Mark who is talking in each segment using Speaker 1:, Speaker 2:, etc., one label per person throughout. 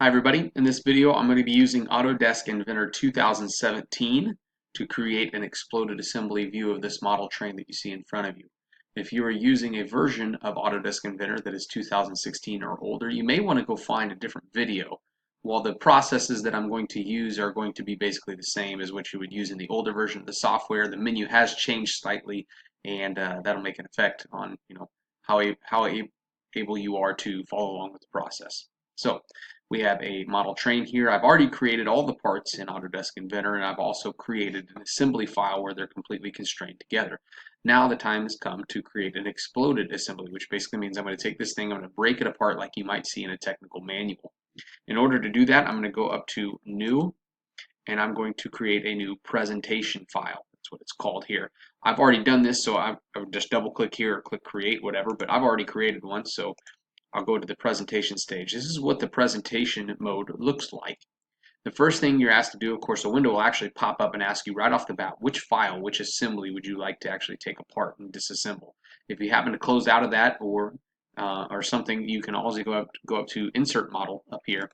Speaker 1: Hi everybody, in this video I'm going to be using Autodesk Inventor 2017 to create an exploded assembly view of this model train that you see in front of you. If you are using a version of Autodesk Inventor that is 2016 or older, you may want to go find a different video. While the processes that I'm going to use are going to be basically the same as what you would use in the older version of the software, the menu has changed slightly, and that'll make an effect on how able you are to follow along with the process. So we have a model train here. I've already created all the parts in Autodesk Inventor, and I've also created an assembly file where they're completely constrained together. Now the time has come to create an exploded assembly, which basically means I'm going to take this thing, I'm going to break it apart like you might see in a technical manual. In order to do that, I'm going to go up to New, and I'm going to create a new presentation file. That's what it's called here. I've already done this, so I would just double click here or click Create, whatever, but I've already created one, so I'll go to the presentation stage. This is what the presentation mode looks like. The first thing you're asked to do, of course, a window will actually pop up and ask you right off the bat, which file, which assembly would you like to actually take apart and disassemble? If you happen to close out of that or something, you can also go up to Insert Model up here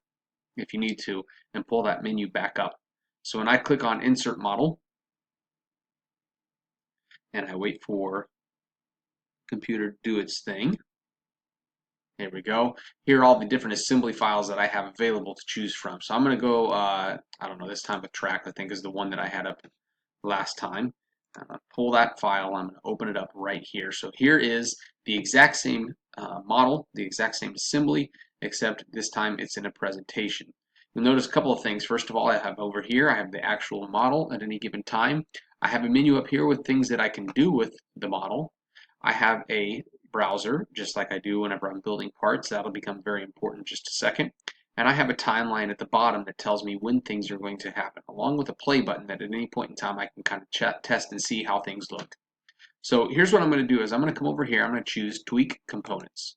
Speaker 1: if you need to and pull that menu back up. So when I click on Insert Model and I wait for computer to do its thing, there we go. Here are all the different assembly files that I have available to choose from. So I'm going to go, I don't know, this time with track, I think is the one that I had up last time. I'm going to pull that file. I'm going to open it up right here. So here is the exact same model, the exact same assembly, except this time it's in a presentation. You'll notice a couple of things. First of all, I have over here, I have the actual model at any given time. I have a menu up here with things that I can do with the model. I have a browser, just like I do whenever I'm building parts. That'll become very important in just a second. And I have a timeline at the bottom that tells me when things are going to happen, along with a play button that at any point in time I can kind of test and see how things look. So here's what I'm going to do is I'm going to come over here, I'm going to choose Tweak Components.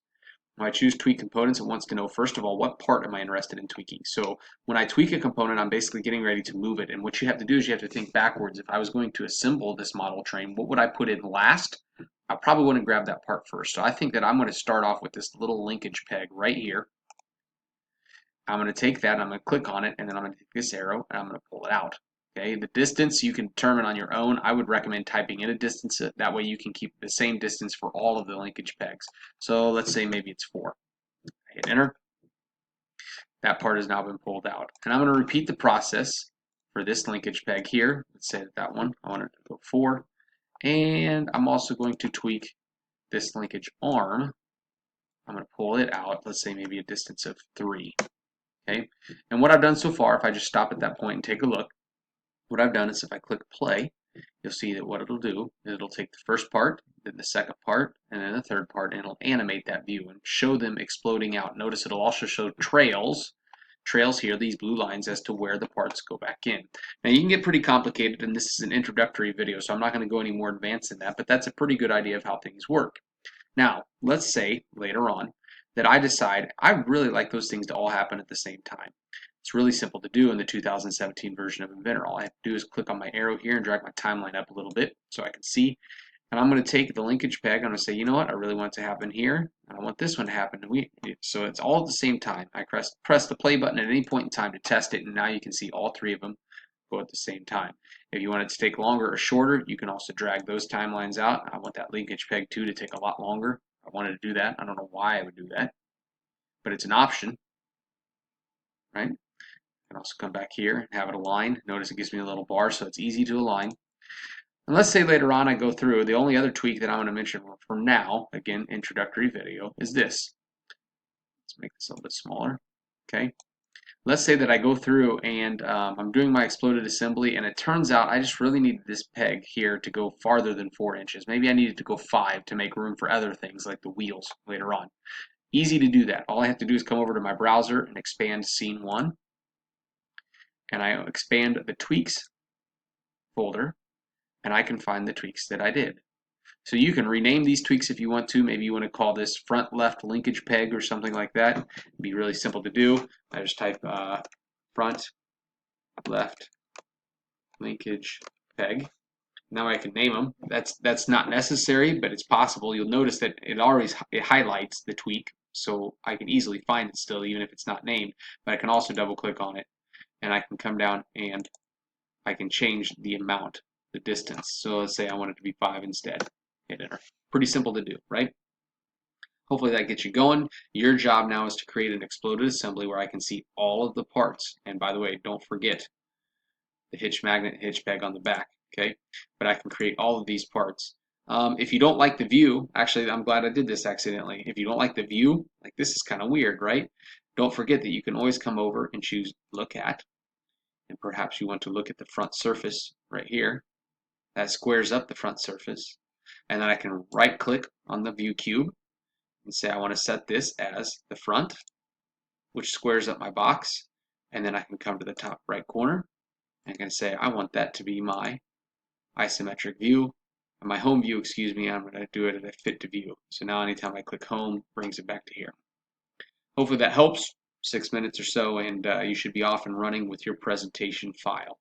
Speaker 1: When I choose Tweak Components, it wants to know, first of all, what part am I interested in tweaking? So when I tweak a component, I'm basically getting ready to move it. And what you have to do is you have to think backwards. If I was going to assemble this model train, what would I put in last? I probably want to grab that part first. So I think that I'm going to start off with this little linkage peg right here. I'm going to take that, and I'm going to click on it, and then I'm going to take this arrow, and I'm going to pull it out. Okay, the distance you can determine on your own. I would recommend typing in a distance. That way you can keep the same distance for all of the linkage pegs. So let's say maybe it's 4. Hit enter. That part has now been pulled out. And I'm going to repeat the process for this linkage peg here. Let's say that one, I want it to go 4. And I'm also going to tweak this linkage arm. I'm going to pull it out, let's say maybe a distance of 3. Okay, and what I've done so far, if I just stop at that point and take a look, what I've done is if I click play, you'll see that what it'll do is it'll take the first part, then the second part, and then the third part, and it'll animate that view and show them exploding out. Notice it'll also show trails here, these blue lines, as to where the parts go back in. Now you can get pretty complicated, and this is an introductory video, so I'm not going to go any more advanced than that, but that's a pretty good idea of how things work. Now, let's say later on that I decide I really like those things to all happen at the same time. It's really simple to do in the 2017 version of Inventor. All I have to do is click on my arrow here and drag my timeline up a little bit so I can see. And I'm going to take the linkage peg. I'm going to say, you know what, I really want it to happen here. And I want this one to happen. So it's all at the same time. I press the play button at any point in time to test it, and now you can see all 3 of them go at the same time. If you want it to take longer or shorter, you can also drag those timelines out. I want that linkage peg too to take a lot longer. I wanted to do that. I don't know why I would do that, but it's an option, right? I can also come back here and have it align. Notice it gives me a little bar, so it's easy to align. And let's say later on I go through, the only other tweak that I want to mention for now, again, introductory video, is this. Let's make this a little bit smaller, okay? Let's say that I go through and I'm doing my exploded assembly, and it turns out I just really needed this peg here to go farther than 4 inches. Maybe I needed to go 5 to make room for other things like the wheels later on. Easy to do that. All I have to do is come over to my browser and expand scene 1, and I expand the tweaks folder, and I can find the tweaks that I did. So you can rename these tweaks if you want to. Maybe you want to call this front left linkage peg or something like that. It'd be really simple to do. I just type front left linkage peg. Now I can name them. That's not necessary, but it's possible. You'll notice that it highlights the tweak so I can easily find it still, even if it's not named. But I can also double click on it, and I can come down and I can change the amount, the distance. So let's say I want it to be 5 instead. Hit enter. Pretty simple to do, right? Hopefully that gets you going. Your job now is to create an exploded assembly where I can see all of the parts. And by the way, don't forget the hitch magnet, hitch peg on the back, okay? But I can create all of these parts. If you don't like the view, actually, I'm glad I did this accidentally. If you don't like the view, like this is kind of weird, right? Don't forget that you can always come over and choose Look At, and perhaps you want to look at the front surface right here. That squares up the front surface. And then I can right-click on the view cube and say I want to set this as the front, which squares up my box. And then I can come to the top right corner and I can say I want that to be my isometric view, my home view, excuse me. I'm going to do it at a fit to view. So now anytime I click home, it brings it back to here. Hopefully that helps. 6 minutes or so, and you should be off and running with your presentation file.